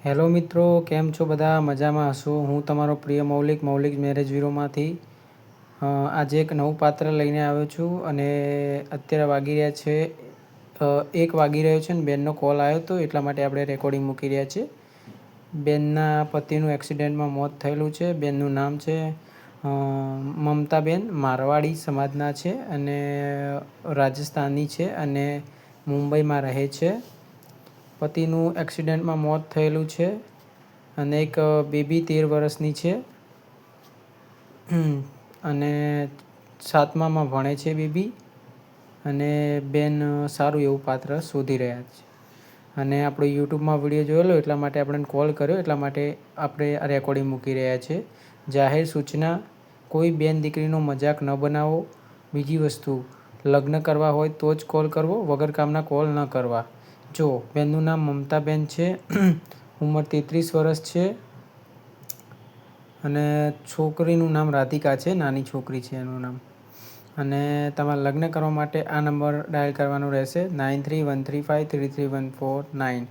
Hello મિત્રો, કેમ છો બધા? મજામાં હશો? હું તમારો પ્રિય મૌલિક મેરેજ બ્યુરોમાંથી આજે એક નવું પાત્ર લઈને આવ્યો છું અને અત્યારે વાગી રહ્યા છે 1 વાગી રહ્યો છે ને બેનનો કોલ આવ્યો હતો, એટલા માટે આપણે રેકોર્ડિંગ મૂકી રહ્યા છીએ. બેનના પતિનું એક્સિડન્ટમાં મોત થયેલું છે. બેનનું નામ છે મમતાબેન, મારવાડી સમાજના છે અને રાજસ્થાની છે અને મુંબઈમાં રહે છે. પતિનું એક્સિડન્ટમાં મોત થયેલું છે અને એક બેબી 13 વર્ષની છે અને 7મામાં ભણે છે બેબી. અને બેન સારું એવું પાત્ર શોધી રહ્યા છે અને આપણો યુટ્યુબમાં વિડીયો જોયેલો એટલા માટે આપણે કોલ કર્યો, એટલા માટે આપણે આ રેકોર્ડિંગ મૂકી રહ્યા છે. જાહેર સૂચના: કોઈ બેન દીકરીનો મજાક ન બનાવો. બીજી વસ્તુ, લગ્ન કરવા હોય તો જ કોલ કરવો, વગર કામના કોલ ન કરવા. જો બેનનું નામ મમતાબેન છે, ઉંમર 33 વર્ષ છે અને છોકરીનું નામ રાધિકા છે, નાની છોકરી છે એનું નામ. અને તમારે લગ્ન કરવા માટે આ નંબર ડાયલ કરવાનો રહેશે 9313533149.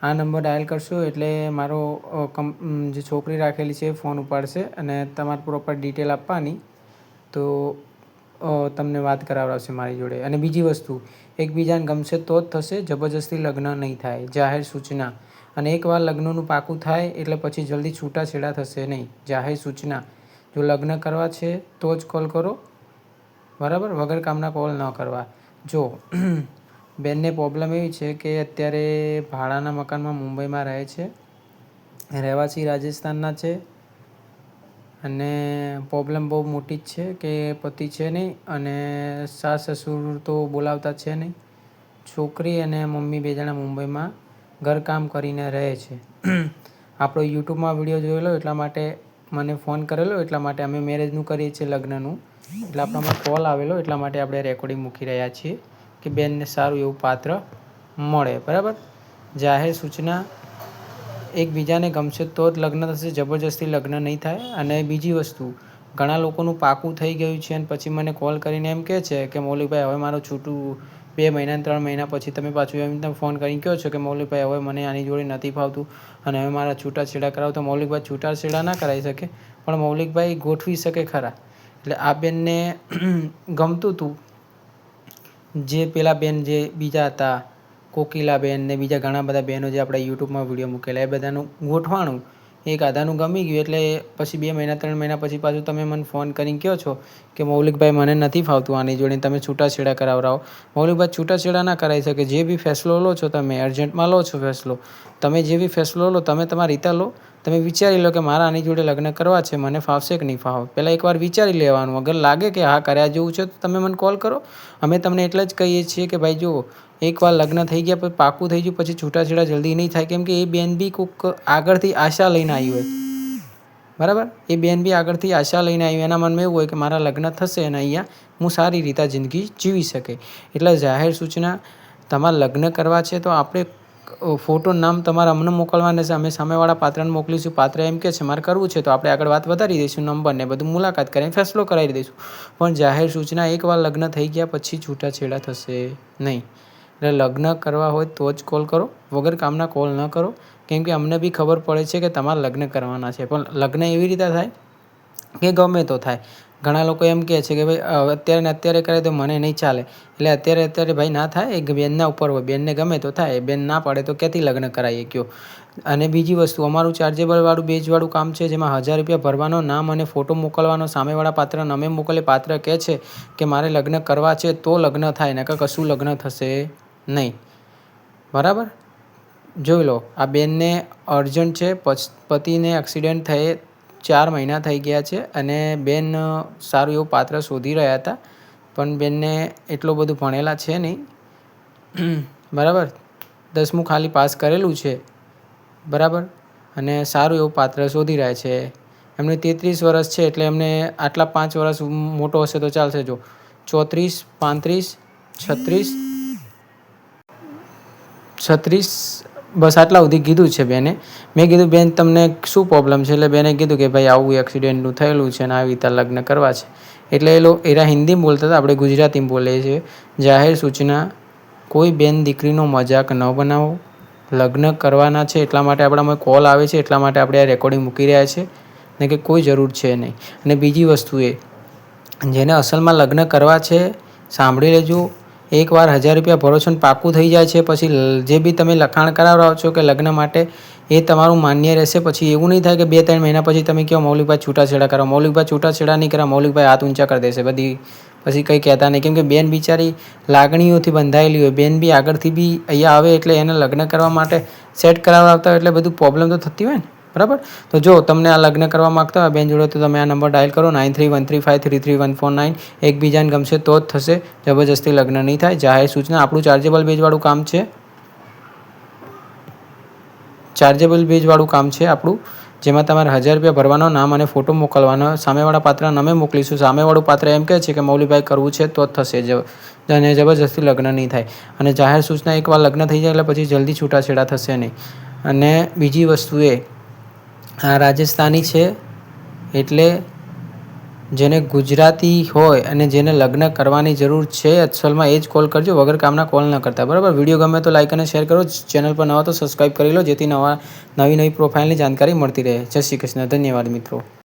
આ નંબર ડાયલ કરશો એટલે મારો જે છોકરી રાખેલી છે એ ફોન ઉપાડશે અને તમારે પ્રોપર ડિટેલ આપવાની, તો તમને વાત કરાવડાવશે મારી જોડે. અને બીજી વસ્તુ, એકબીજાને ગમશે તો જ થશે, જબરજસ્તી લગ્ન નહીં થાય. જાહેર સૂચના: અને એકવાર લગ્નનું પાકું થાય એટલે પછી જલ્દી છૂટાછેડા થશે નહીં. જાહેર સૂચના: જો લગ્ન કરવા છે તો જ કોલ કરો, બરાબર? વગર કામના કોલ ન કરવા. જો બેનને પ્રોબ્લેમ એવી છે કે અત્યારે ભાડાના મકાનમાં મુંબઈમાં રહે છે, રહેવાસી રાજસ્થાનના છે અને પ્રોબ્લેમ બહુ મોટી જ છે કે પતિ છે નહીં અને સાસ સસુર તો બોલાવતા છે નહીં. છોકરી અને મમ્મી 2 જણા મુંબઈમાં ઘરકામ કરીને રહે છે. આપણો યુટ્યુબમાં વિડીયો જોયેલો એટલા માટે મને ફોન કરેલો, એટલા માટે અમે મેરેજનું કરીએ છીએ, લગ્નનું. એટલે આપણામાં કોલ આવેલો, એટલા માટે આપણે રેકોર્ડિંગ મૂકી રહ્યા છીએ કે બેનને સારું એવું પાત્ર મળે, બરાબર? જાહેર સૂચના: એકબીજાને ગમશે તો જ લગ્ન થશે, જબરજસ્તી લગ્ન નહીં થાય. અને બીજી વસ્તુ, ઘણા લોકોનું પાકું થઈ ગયું છે અને પછી મને કોલ કરીને એમ કહે છે કે મૌલિકભાઈ હવે મારું છૂટું 2 મહિના 3 મહિના પછી તમે પાછું એમ તમે ફોન કરીને કહો છો કે મૌલિકભાઈ હવે મને આની જોડે નથી ફાવતું અને હવે મારા છૂટાછેડા કરાવો. તો મૌલિકભાઈ છૂટાછેડા ના કરાવી શકે, પણ મૌલિકભાઈ ગોઠવી શકે ખરા. એટલે આ બેનને ગમતું હતું જે પેલા બેન જે બીજા હતા, કોકિલાબેન ને બીજા ઘણા બધા બહેનો જે આપણે યુટ્યુબમાં વિડીયો મૂકેલા, એ બધાનું ગોઠવાણું. એક આધાનું ગમી ગયું એટલે પછી 2 મહિના 3 મહિના પછી પાછું તમે મને ફોન કરીને કહો છો કે મૌલિકભાઈ મને નથી ફાવતું આની જોડે, તમે છૂટાછેડા કરાવરાવો. મૌલિકભાઈ છૂટાછેડા ના કરાવી શકે. જે બી ફેસલો લો છો, તમે અર્જન્ટમાં લો છો ફેસલો, તમે જે બી ફેસલો લો તમે તમારી રીતે લો. તમે વિચારી લો કે મારા આની જોડે લગ્ન કરવા છે, મને ફાવશે કે નહીં ફાવે. પહેલાં એકવાર વિચારી લેવાનું. અગર લાગે કે હા કર્યા જેવું છે તો તમે મને કોલ કરો. અમે તમને એટલે જ કહીએ છીએ કે ભાઈ જુઓ, એકવાર લગ્ન થઈ ગયા પછી પાકું થઈ ગયું પછી છૂટાછેડા જલ્દી નહીં થાય, કેમ કે એ બેન બી કોઈક આગળથી આશા લઈને આવી હોય, બરાબર? એ બેન બી આગળથી આશા લઈને આવી, એના મનમાં એવું હોય કે મારા લગ્ન થશે અને અહીંયા હું સારી રીતે જિંદગી જીવી શકે. એટલે જાહેર સૂચના: તમારે લગ્ન કરવા છે તો આપણે ફોટો નામ તમારા અમને મોકલવાના છે, અમે સામેવાળા પાત્રને મોકલીશું. પાત્ર એમ કહે છે મારે કરવું છે તો આપણે આગળ વાત વધારી દઈશું, નંબરને બધું મુલાકાત કરીને ફેસલો કરાવી દઈશું. પણ જાહેર સૂચના: એકવાર લગ્ન થઈ ગયા પછી છૂટાછેડા થશે નહીં. એટલે લગ્ન કરવા હોય તો જ કોલ કરો, વગર કામના કોલ ન કરો. કેમ કે અમને બી ખબર પડે છે કે તમારે લગ્ન કરવાના છે, પણ લગ્ન એવી રીતે થાય કે ગમે તો થાય. ઘણા લોકો એમ કહે છે કે ભાઈ અત્યારે ને અત્યારે કરે તો મને નહીં ચાલે. એટલે અત્યારે ભાઈ ના થાય, એ બેનના ઉપર હોય. બેનને ગમે તો થાય, બેન ના પાડે તો ક્યાંથી લગ્ન કરાવીએ કયો? અને બીજી વસ્તુ, અમારું ચાર્જેબલવાળું બેજવાળું કામ છે, જેમાં 1000 રૂપિયા ભરવાનો, નામ અને ફોટો મોકલવાનો. સામેવાળા પાત્રને અમે મોકલે, પાત્ર કહે છે કે મારે લગ્ન કરવા છે તો લગ્ન થાય, નકર કશું લગ્ન થશે નહીં, બરાબર? જોઈ લો, આ બેનને અર્જન્ટ છે, પતિને એક્સિડન્ટ થયે 4 મહિના થઈ ગયા છે અને બેન સારું એવું પાત્ર શોધી રહ્યા હતા, પણ બેનને એટલું બધું ભણેલા છે નહીં, બરાબર? 10મું ખાલી પાસ કરેલું છે, બરાબર? અને સારું એવું પાત્ર શોધી રહ્યા છે. એમને 33 વર્ષ છે એટલે એમને આટલા 5 વર્ષ મોટો હશે તો ચાલશે. જો 34, 35, 36 બસ આટલા સુધી કીધું છે બેને. મેં કીધું બેન તમને શું પ્રોબ્લેમ છે? એટલે બેને કીધું કે ભાઈ આવું એક્સિડન્ટનું થયેલું છે અને આવી રીતે લગ્ન કરવા છે. એટલે એરા હિન્દીમાં બોલતા હતા, આપણે ગુજરાતીમાં બોલીએ છીએ. જાહેર સૂચના: કોઈ બેન દીકરીનો મજાક ન બનાવો. લગ્ન કરવાના છે એટલા માટે આપણામાં કોલ આવે છે, એટલા માટે આપણે આ રેકોર્ડિંગ મૂકી રહ્યા છે, ને કે કોઈ જરૂર છે નહીં. અને બીજી વસ્તુ એ, જેને અસલમાં લગ્ન કરવા છે સાંભળી લેજો, એકવાર 1000 રૂપિયા ભરો છો ને પાકું થઈ જાય છે, પછી જે બી તમે લખાણ કરાવડાવો છો કે લગ્ન માટે એ તમારું માન્ય રહેશે. પછી એવું નહીં થાય કે 2-3 મહિના પછી તમે કહો મૌલિકભાઈ છૂટાછેડા કરો. મૌલિકભાઈ છૂટાછેડા નહીં કરે, મૌલિકભાઈ હાથ ઊંચા કરી દેશે બધી, પછી કંઈ કહેતા નહીં. કેમ કે બેન બિચારી લાગણીઓથી બંધાયેલી હોય, બેન બી આગળથી બી અહીંયા આવે એટલે એને લગ્ન કરવા માટે સેટ કરાવડાવતા હોય એટલે બધું પ્રોબ્લેમ તો થતી હોય ને, બરાબર. તો જો તમને આ લગ્ન કરવા માગતા હોય બેન જોડે, તો તમે આ નંબર ડાયલ કરો 9313533149. એકબીજાને ગમશે તો જ થશે, જબરજસ્તી લગ્ન નહીં થાય. જાહેર સૂચના, આપણું ચાર્જેબલ બેઝવાળું કામ છે, ચાર્જેબલ બેઝવાળું કામ છે આપણું, જેમાં તમારે 1000 રૂપિયા ભરવાનો, નામ અને ફોટો મોકલવાનો, સામેવાળા પાત્રને અમે મોકલીશું. સામેવાળું પાત્ર એમ કહે છે કે મૌલિકભાઈ કરવું છે તો જ થશે, અને જબરજસ્તી લગ્ન નહીં થાય. અને જાહેર સૂચના, એકવાર લગ્ન થઈ જાય એટલે પછી જલ્દી છૂટાછેડા થશે નહીં. અને બીજી વસ્તુ એ, આ રાજસ્થાની છે એટલે જેને ગુજરાતી હોય અને જેને લગ્ન કરવાની જરૂર છે અસલમાં એ જ કોલ કરજો, વગર કામના કોલ ન કરતા, બરાબર. વિડીયો ગમે તો લાઈક અને શેર કરો, ચેનલ પર નવા તો સબસ્ક્રાઈબ કરી લો, જેથી નવી પ્રોફાઇલની જાણકારી મળતી રહે. જય શ્રી કૃષ્ણ, ધન્યવાદ મિત્રો.